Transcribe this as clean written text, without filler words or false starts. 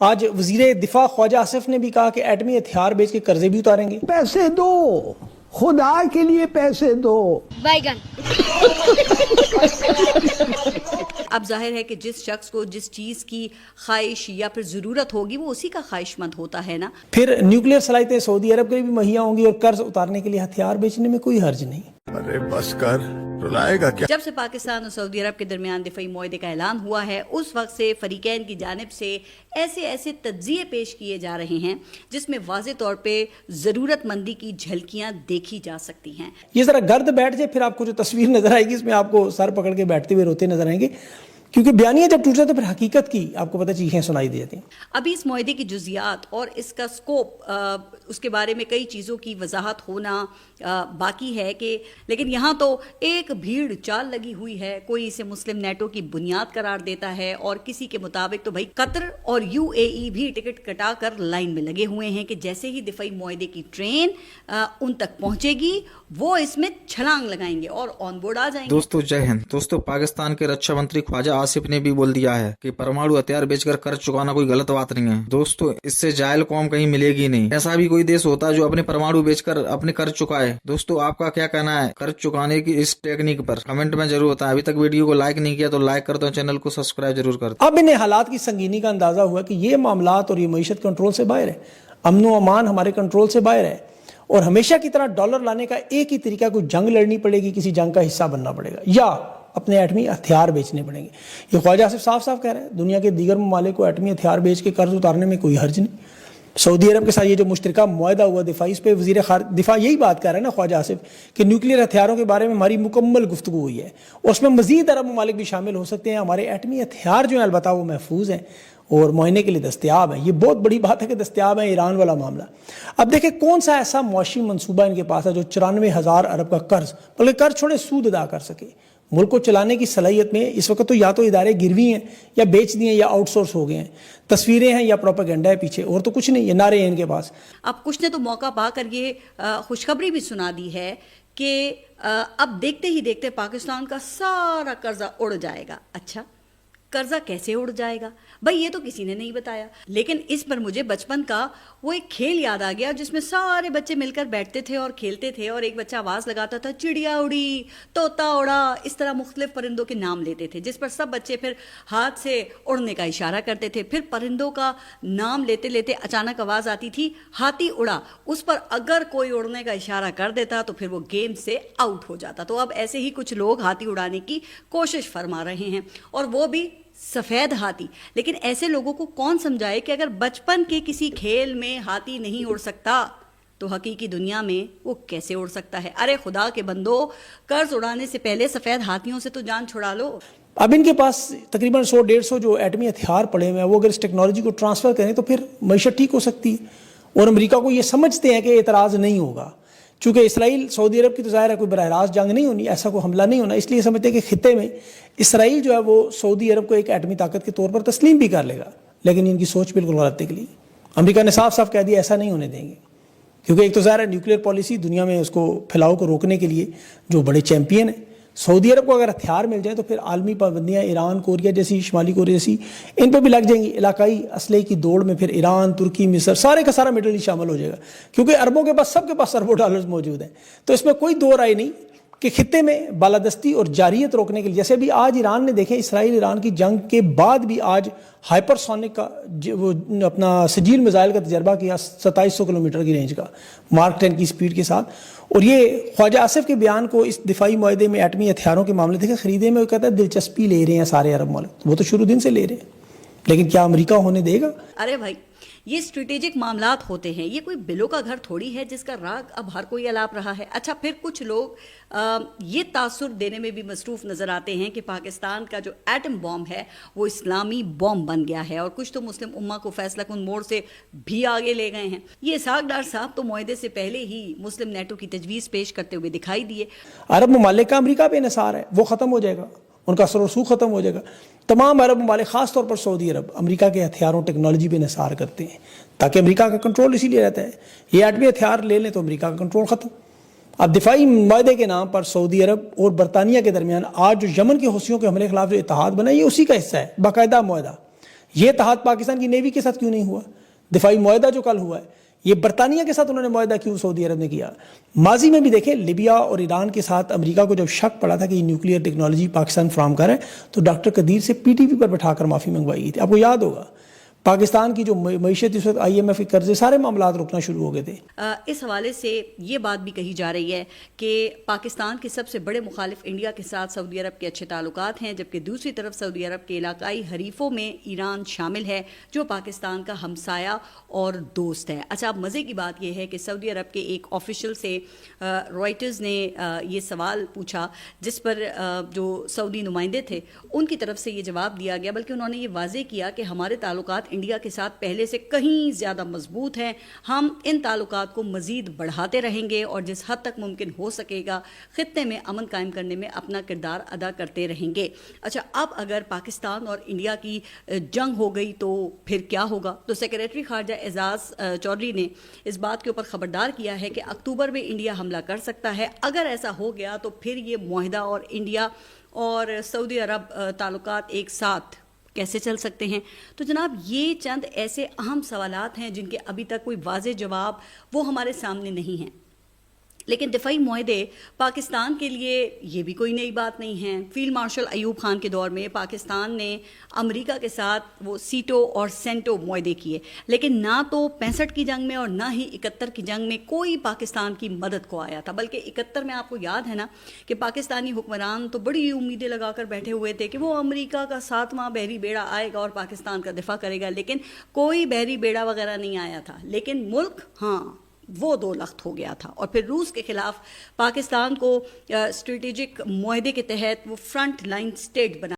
آج وزیر دفاع خواجہ آصف نے بھی کہا کہ ایٹمی ہتھیار بیچ کے قرضے بھی اتاریں گے. پیسے دو، خدا کے لیے پیسے دو. بیگن. اب ظاہر ہے کہ جس شخص کو جس چیز کی خواہش یا پھر ضرورت ہوگی وہ اسی کا خواہش مند ہوتا ہے نا. پھر نیوکلیئر صلاحیتیں سعودی عرب کے لیے بھی مہیا ہوں گی اور قرض اتارنے کے لیے ہتھیار بیچنے میں کوئی حرج نہیں. ارے بس کر، رلائے گا کیا؟ جب سے پاکستان اور سعودی عرب کے درمیان دفاعی معاہدے کا اعلان ہوا ہے اس وقت سے فریقین کی جانب سے ایسے تجزیے پیش کیے جا رہے ہیں جس میں واضح طور پہ ضرورت مندی کی جھلکیاں دیکھی جا سکتی ہیں. یہ ذرا گرد بیٹھ جائے پھر آپ کو جو تصویر نظر آئے گی اس میں آپ کو سر پکڑ کے بیٹھتے ہوئے روتے نظر آئیں گے، کیونکہ بیانیہ جب ٹوٹتا ہے تو پھر حقیقت کی آپ کو پتہ چیزیں سنائی دے جاتی ہیں. ابھی اس معاہدے کی جزیات اور اس کا سکوپ، اس کے بارے میں کئی چیزوں کی وضاحت ہونا باقی ہے کہ لیکن یہاں تو ایک بھیڑ چال لگی ہوئی ہے. کوئی اسے مسلم نیٹو کی بنیاد قرار دیتا ہے اور کسی کے مطابق تو بھائی قطر اور UAE بھی ٹکٹ کٹا کر لائن میں لگے ہوئے ہیں کہ جیسے ہی دفاعی معاہدے کی ٹرین ان تک پہنچے گی وہ اس میں چھلانگ لگائیں گے اور آن بورڈ آ جائیں گے. دوستو جے ہند. دوستو پاکستان کے رکشا منتری خواجہ آصف نے بھی بول دیا ہے کہ پرمانو ہتھیار بیچ کر قرض چکانا کوئی غلط بات نہیں ہے. دوستو اس سے جاہل قوم کہیں ملے گی نہیں. ایسا بھی کوئی دیش ہوتا ہے جو اپنے پرمانو بیچ کر اپنے قرض چکائے؟ دوستو آپ کا کیا کہنا ہے قرض چکانے کی اس ٹیکنیک پر؟ کمنٹ میں ضرور بتائیں. ابھی تک ویڈیو کو لائک نہیں کیا تو لائک کر دو، چینل کو سبسکرائب ضرور کر دو. اب انہیں حالات کی سنگینی کا اندازہ ہوا کہ یہ معاملات اور یہ معیشت کنٹرول سے باہر ہے، امن و امان ہمارے کنٹرول سے باہر ہے، اور ہمیشہ کی طرح ڈالر لانے کا ایک ہی طریقہ، کوئی جنگ لڑنی پڑے گی، کسی جنگ کا حصہ بننا پڑے گا یا اپنے ایٹمی ہتھیار بیچنے پڑیں گے. یہ خواجہ آصف صاف صاف کہہ رہے ہیں دنیا کے دیگر ممالک کو ایٹمی ہتھیار بیچ کے قرض اتارنے میں کوئی حرج نہیں. سعودی عرب کے ساتھ یہ جو مشترکہ معاہدہ ہوا دفاعی، اس پہ وزیر دفاع یہی بات کہہ رہا ہے نا خواجہ آصف کہ نیوکلیئر ہتھیاروں کے بارے میں ہماری مکمل گفتگو ہوئی ہے اور اس میں مزید عرب ممالک بھی شامل ہو سکتے ہیں. ہمارے ایٹمی ہتھیار جو ہیں البتہ وہ محفوظ ہیں اور معائنے کے لیے دستیاب ہیں. یہ بہت بڑی بات ہے کہ دستیاب ہیں. ایران والا معاملہ، اب دیکھیں کون سا ایسا معاشی منصوبہ ان کے پاس ہے جو 94,000 ارب کا قرض، بلکہ قرض چھوڑے سود ادا کر سکے. ملک کو چلانے کی صلاحیت میں اس وقت تو یا تو ادارے گروی ہیں یا بیچ دیے ہیں یا آؤٹ سورس ہو گئے ہیں، تصویریں ہیں یا پروپیگنڈا ہے پیچھے، اور تو کچھ نہیں. یہ نعرے ہیں ان کے پاس. اب کچھ نے تو موقع پا کر یہ خوشخبری بھی سنا دی ہے کہ اب دیکھتے ہی دیکھتے پاکستان کا سارا قرضہ اڑ جائے گا. اچھا قرضہ کیسے اڑ جائے گا بھائی؟ یہ تو کسی نے نہیں بتایا. لیکن اس پر مجھے بچپن کا وہ ایک کھیل یاد آ گیا جس میں سارے بچے مل کر بیٹھتے تھے اور کھیلتے تھے اور ایک بچہ آواز لگاتا تھا چڑیا اڑی، طوطا اڑا، اس طرح مختلف پرندوں کے نام لیتے تھے جس پر سب بچے پھر ہاتھ سے اڑنے کا اشارہ کرتے تھے. پھر پرندوں کا نام لیتے لیتے اچانک آواز آتی تھی ہاتھی اڑا، اس پر اگر کوئی اڑنے کا اشارہ کر دیتا تو پھر وہ گیم سے آؤٹ ہو جاتا. تو اب ایسے ہی کچھ لوگ ہاتھی اڑانے کی کوشش فرما رہے ہیں اور وہ بھی سفید ہاتھی. لیکن ایسے لوگوں کو کون سمجھائے کہ اگر بچپن کے کسی کھیل میں ہاتھی نہیں اڑ سکتا تو حقیقی دنیا میں وہ کیسے اڑ سکتا ہے؟ ارے خدا کے بندو، قرض اڑانے سے پہلے سفید ہاتھیوں سے تو جان چھڑا لو. اب ان کے پاس تقریباً 100-150 جو ایٹمی ہتھیار پڑے ہوئے ہیں، وہ اگر اس ٹیکنالوجی کو ٹرانسفر کریں تو پھر معیشت ٹھیک ہو سکتی ہے. اور امریکہ کو یہ سمجھتے ہیں کہ اعتراض نہیں ہوگا، چونکہ اسرائیل سعودی عرب کی تو ظاہر ہے کوئی براہ راست جنگ نہیں ہونی، ایسا کوئی حملہ نہیں ہونا، اس لیے سمجھتے ہیں کہ خطے میں اسرائیل جو ہے وہ سعودی عرب کو ایک ایٹمی طاقت کے طور پر تسلیم بھی کر لے گا. لیکن ان کی سوچ بالکل غلط نکلی. امریکہ نے صاف صاف کہہ دیا ایسا نہیں ہونے دیں گے، کیونکہ ایک تو ظاہر ہے نیوکلیئر پالیسی دنیا میں اس کو پھیلاؤ کو روکنے کے لیے جو بڑے چیمپئن ہیں. سعودی عرب کو اگر ہتھیار مل جائیں تو پھر عالمی پابندیاں ایران، کوریا جیسی، شمالی کوریا جیسی، ان پہ بھی لگ جائیں گی. علاقائی اسلحے کی دوڑ میں پھر ایران، ترکی، مصر، سارے کا سارا مڈل ایسٹ شامل ہو جائے گا، کیونکہ عربوں کے پاس سب کے پاس اربوں ڈالرز موجود ہیں. تو اس میں کوئی دو رائے نہیں کہ خطے میں بالادستی اور جاریت روکنے کے لیے، جیسے بھی آج ایران نے دیکھیں اسرائیل ایران کی جنگ کے بعد بھی آج ہائپر سونک کا وہ اپنا سجیل میزائل کا تجربہ کیا 2700 کلومیٹر کی رینج کا مارک 10 کی سپیڈ کے ساتھ. اور یہ خواجہ آصف کے بیان کو اس دفاعی معاہدے میں ایٹمی ہتھیاروں کے معاملے دیکھیں خریدے میں وہ کہتا ہے دلچسپی لے رہے ہیں سارے عرب ملک، وہ تو شروع دن سے لے رہے ہیں، لیکن کیا امریکہ ہونے دے گا؟ ارے بھائی یہ اسٹریٹجک معاملات ہوتے ہیں، یہ کوئی بلوں کا گھر تھوڑی ہے جس کا راگ اب ہر کوئی الاپ رہا ہے. اچھا پھر کچھ لوگ یہ تاثر دینے میں بھی مصروف نظر آتے ہیں کہ پاکستان کا جو ایٹم بوم ہے وہ اسلامی بوم بن گیا ہے، اور کچھ تو مسلم امہ کو فیصلہ کن موڑ سے بھی آگے لے گئے ہیں. یہ اسحاق ڈار صاحب تو معاہدے سے پہلے ہی مسلم نیٹو کی تجویز پیش کرتے ہوئے دکھائی دیے. عرب ممالک کا امریکہ پہ انحصار ہے، وہ ختم ہو جائے گا، ان کا اثر و رسوخ ختم ہو جائے گا. تمام عرب ممالک خاص طور پر سعودی عرب امریکہ کے ہتھیاروں ٹیکنالوجی پہ انحصار کرتے ہیں تاکہ امریکہ کا کنٹرول اسی لیے رہتا ہے. یہ ایٹمی ہتھیار لے لیں تو امریکہ کا کنٹرول ختم. اب دفاعی معاہدے کے نام پر سعودی عرب اور برطانیہ کے درمیان آج جو یمن کے حوثیوں کے حملے کے خلاف جو اتحاد بنا ہے یہ اسی کا حصہ ہے، باقاعدہ معاہدہ. یہ اتحاد پاکستان کی نیوی کے ساتھ کیوں نہیں ہوا؟ دفاعی معاہدہ جو کل ہوا ہے یہ برطانیہ کے ساتھ انہوں نے معاہدہ کیوں سعودی عرب نے کیا؟ ماضی میں بھی دیکھیں لیبیا اور ایران کے ساتھ امریکہ کو جب شک پڑا تھا کہ یہ نیوکلیئر ٹیکنالوجی پاکستان فراہم کر ہے تو ڈاکٹر قدیر سے پی ٹی پی پر بٹھا کر معافی منگوائی گئی تھی. آپ کو یاد ہوگا پاکستان کی جو معیشت اس وقت آئی ایم ایف کے قرضے سارے معاملات رکنا شروع ہو گئے تھے. اس حوالے سے یہ بات بھی کہی جا رہی ہے کہ پاکستان کے سب سے بڑے مخالف انڈیا کے ساتھ سعودی عرب کے اچھے تعلقات ہیں، جبکہ دوسری طرف سعودی عرب کے علاقائی حریفوں میں ایران شامل ہے جو پاکستان کا ہمسایہ اور دوست ہے. اچھا، اب مزے کی بات یہ ہے کہ سعودی عرب کے ایک آفیشل سے رائٹرز نے یہ سوال پوچھا جس پر جو سعودی نمائندے تھے ان کی طرف سے یہ جواب دیا گیا، بلکہ انہوں نے یہ واضح کیا کہ ہمارے تعلقات انڈیا کے ساتھ پہلے سے کہیں زیادہ مضبوط ہیں، ہم ان تعلقات کو مزید بڑھاتے رہیں گے اور جس حد تک ممکن ہو سکے گا خطے میں امن قائم کرنے میں اپنا کردار ادا کرتے رہیں گے. اچھا، اب اگر پاکستان اور انڈیا کی جنگ ہو گئی تو پھر کیا ہوگا؟ تو سیکریٹری خارجہ اعزاز چودھری نے اس بات کے اوپر خبردار کیا ہے کہ اکتوبر میں انڈیا حملہ کر سکتا ہے. اگر ایسا ہو گیا تو پھر یہ معاہدہ اور انڈیا اور سعودی عرب تعلقات ایک ساتھ کیسے چل سکتے ہیں؟ تو جناب یہ چند ایسے اہم سوالات ہیں جن کے ابھی تک کوئی واضح جواب وہ ہمارے سامنے نہیں ہیں. لیکن دفاعی معاہدے پاکستان کے لیے یہ بھی کوئی نئی بات نہیں ہے. فیلڈ مارشل ایوب خان کے دور میں پاکستان نے امریکہ کے ساتھ وہ سیٹو اور سینٹو معاہدے کیے، لیکن نہ تو 65 کی جنگ میں اور نہ ہی 71 کی جنگ میں کوئی پاکستان کی مدد کو آیا تھا. بلکہ 71 میں آپ کو یاد ہے نا کہ پاکستانی حکمران تو بڑی امیدیں لگا کر بیٹھے ہوئے تھے کہ وہ امریکہ کا 7واں بحری بیڑا آئے گا اور پاکستان کا دفاع کرے گا، لیکن کوئی بحری بیڑا وغیرہ نہیں آیا تھا. لیکن ملک وہ 2 لخت ہو گیا تھا، اور پھر روس کے خلاف پاکستان کو اسٹریٹجک معاہدے کے تحت وہ فرنٹ لائن اسٹیٹ بنا